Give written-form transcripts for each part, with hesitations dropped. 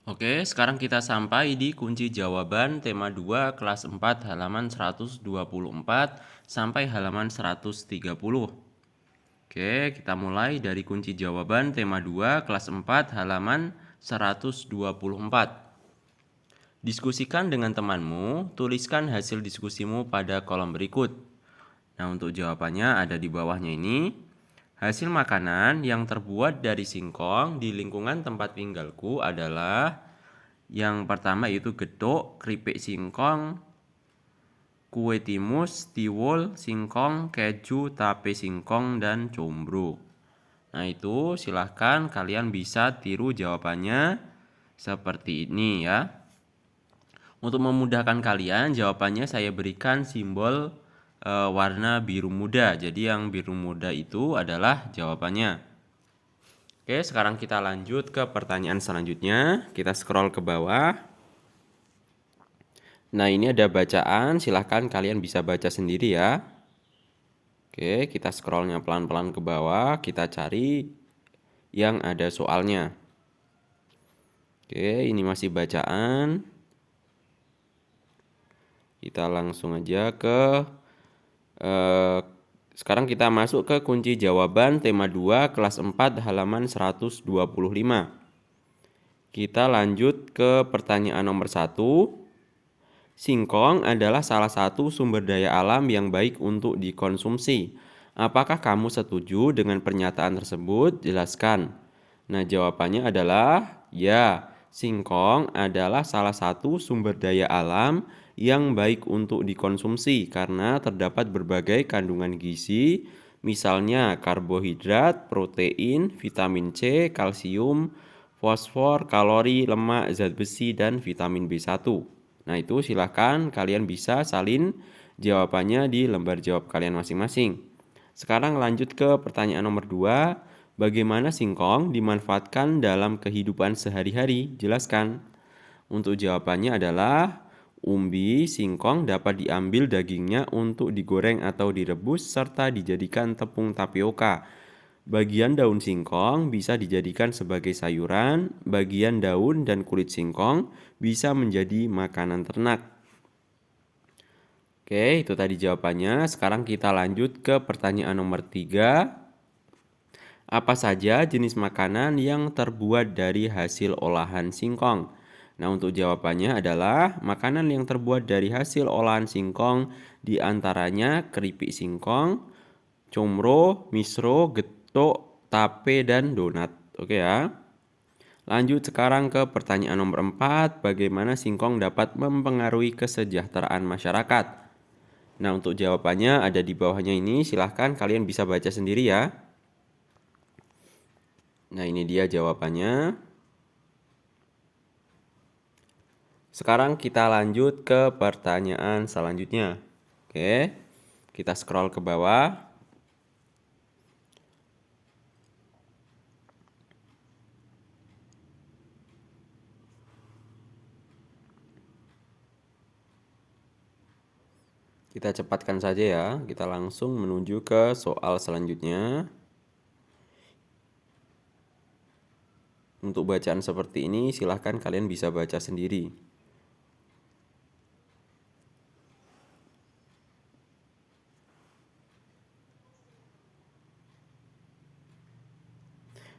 Oke, sekarang kita sampai di kunci jawaban tema 2 kelas 4 halaman 124 sampai halaman 130. Oke, kita mulai dari kunci jawaban tema 2 kelas 4 halaman 124. Diskusikan dengan temanmu, tuliskan hasil diskusimu pada kolom berikut. Nah, untuk jawabannya ada di bawahnya ini. Hasil makanan yang terbuat dari singkong di lingkungan tempat tinggalku adalah yang pertama yaitu gethuk, keripik singkong, kue timus, tiwul, singkong, keju, tape singkong, dan combro. Nah itu silahkan kalian bisa tiru jawabannya seperti ini ya. Untuk memudahkan kalian, jawabannya saya berikan simbol warna biru muda. Jadi yang biru muda itu adalah jawabannya. Oke, sekarang kita lanjut ke pertanyaan selanjutnya. Kita scroll ke bawah. Nah, ini ada bacaan, silahkan kalian bisa baca sendiri ya. Oke, kita scrollnya pelan-pelan ke bawah, kita cari yang ada soalnya. Oke, ini masih bacaan. Kita langsung aja ke sekarang kita masuk ke kunci jawaban tema 2 kelas 4 halaman 125. Kita lanjut ke pertanyaan nomor 1. Singkong adalah salah satu sumber daya alam yang baik untuk dikonsumsi. Apakah kamu setuju dengan pernyataan tersebut? Jelaskan. Nah, jawabannya adalah ya. Singkong adalah salah satu sumber daya alam yang baik untuk dikonsumsi karena terdapat berbagai kandungan gizi, misalnya karbohidrat, protein, vitamin C, kalsium, fosfor, kalori, lemak, zat besi, dan vitamin B1. Nah itu silahkan kalian bisa salin jawabannya di lembar jawab kalian masing-masing. Sekarang lanjut ke pertanyaan nomor 2. Bagaimana singkong dimanfaatkan dalam kehidupan sehari-hari? Jelaskan. Untuk jawabannya adalah umbi singkong dapat diambil dagingnya untuk digoreng atau direbus serta dijadikan tepung tapioka. Bagian daun singkong bisa dijadikan sebagai sayuran, bagian daun dan kulit singkong bisa menjadi makanan ternak. Oke, itu tadi jawabannya. Sekarang kita lanjut ke pertanyaan nomor 3. Apa saja jenis makanan yang terbuat dari hasil olahan singkong? Nah, untuk jawabannya adalah makanan yang terbuat dari hasil olahan singkong diantaranya keripik singkong, comro, misro, getuk, tape, dan donat. Oke ya. Lanjut sekarang ke pertanyaan nomor 4. Bagaimana singkong dapat mempengaruhi kesejahteraan masyarakat? Nah, untuk jawabannya ada di bawahnya ini. Silahkan kalian bisa baca sendiri ya. Nah, ini dia jawabannya. Sekarang kita lanjut ke pertanyaan selanjutnya. Oke, kita scroll ke bawah. Kita cepatkan saja ya, kita langsung menuju ke soal selanjutnya. Untuk bacaan seperti ini silahkan kalian bisa baca sendiri.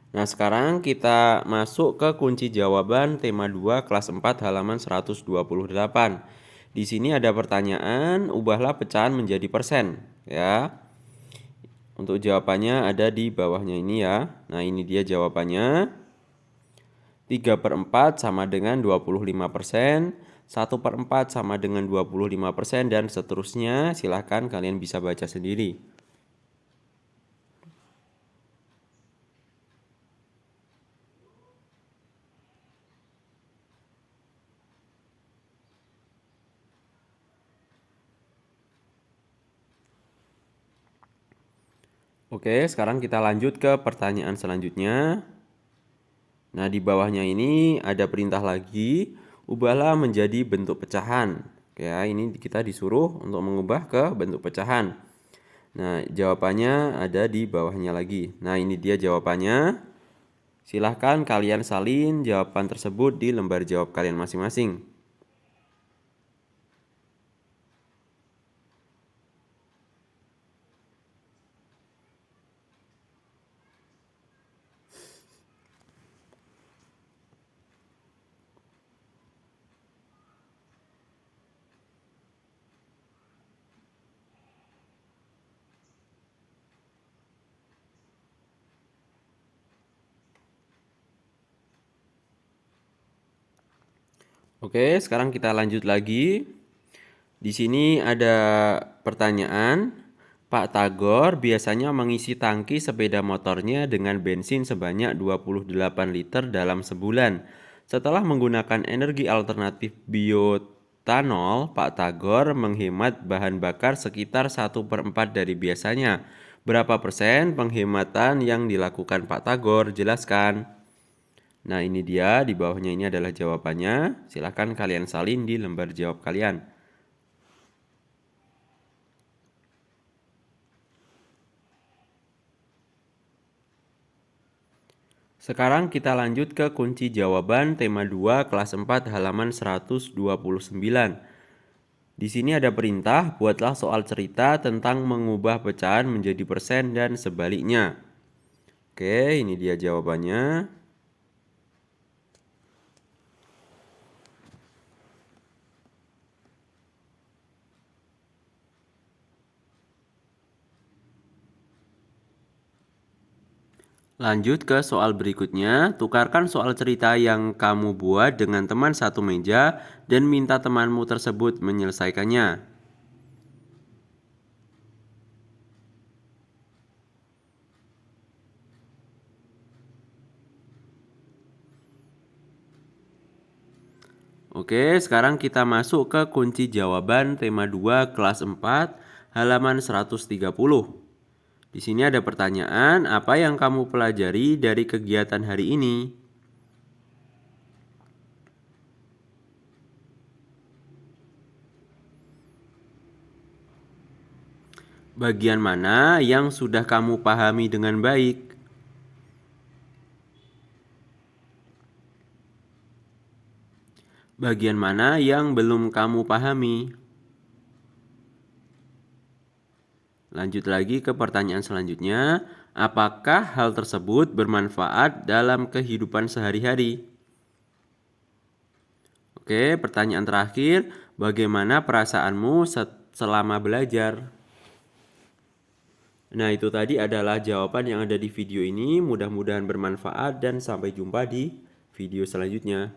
Nah, sekarang kita masuk ke kunci jawaban tema 2 kelas 4 halaman 128. Di sini ada pertanyaan, ubahlah pecahan menjadi persen, ya. Untuk jawabannya ada di bawahnya ini ya. Nah, ini dia jawabannya. 3/4 sama dengan 25%, 1/4 sama dengan 25%, dan seterusnya. Silahkan kalian bisa baca sendiri. Oke, sekarang kita lanjut ke pertanyaan selanjutnya. Nah, di bawahnya ini ada perintah lagi, ubahlah menjadi bentuk pecahan. Oke, ya, ini kita disuruh untuk mengubah ke bentuk pecahan. Nah, jawabannya ada di bawahnya lagi. Nah, ini dia jawabannya. Silahkan kalian salin jawaban tersebut di lembar jawab kalian masing-masing. Oke, sekarang kita lanjut lagi. Di sini ada pertanyaan. Pak Tagor biasanya mengisi tangki sepeda motornya dengan bensin sebanyak 28 liter dalam sebulan. Setelah menggunakan energi alternatif bioetanol, Pak Tagor menghemat bahan bakar sekitar 1/4 dari biasanya. Berapa persen penghematan yang dilakukan Pak Tagor? Jelaskan. Nah, ini dia, di bawahnya ini adalah jawabannya. Silahkan kalian salin di lembar jawab kalian. Sekarang kita lanjut ke kunci jawaban tema 2 kelas 4 halaman 129. Di sini ada perintah, buatlah soal cerita tentang mengubah pecahan menjadi persen dan sebaliknya. Oke, ini dia jawabannya. Lanjut ke soal berikutnya, tukarkan soal cerita yang kamu buat dengan teman satu meja dan minta temanmu tersebut menyelesaikannya. Oke, sekarang kita masuk ke kunci jawaban tema 2 kelas 4 halaman 130. Di sini ada pertanyaan, apa yang kamu pelajari dari kegiatan hari ini? Bagian mana yang sudah kamu pahami dengan baik? Bagian mana yang belum kamu pahami? Lanjut lagi ke pertanyaan selanjutnya. Apakah hal tersebut bermanfaat dalam kehidupan sehari-hari? Oke, pertanyaan terakhir. Bagaimana perasaanmu selama belajar? Nah, itu tadi adalah jawaban yang ada di video ini. Mudah-mudahan bermanfaat dan sampai jumpa di video selanjutnya.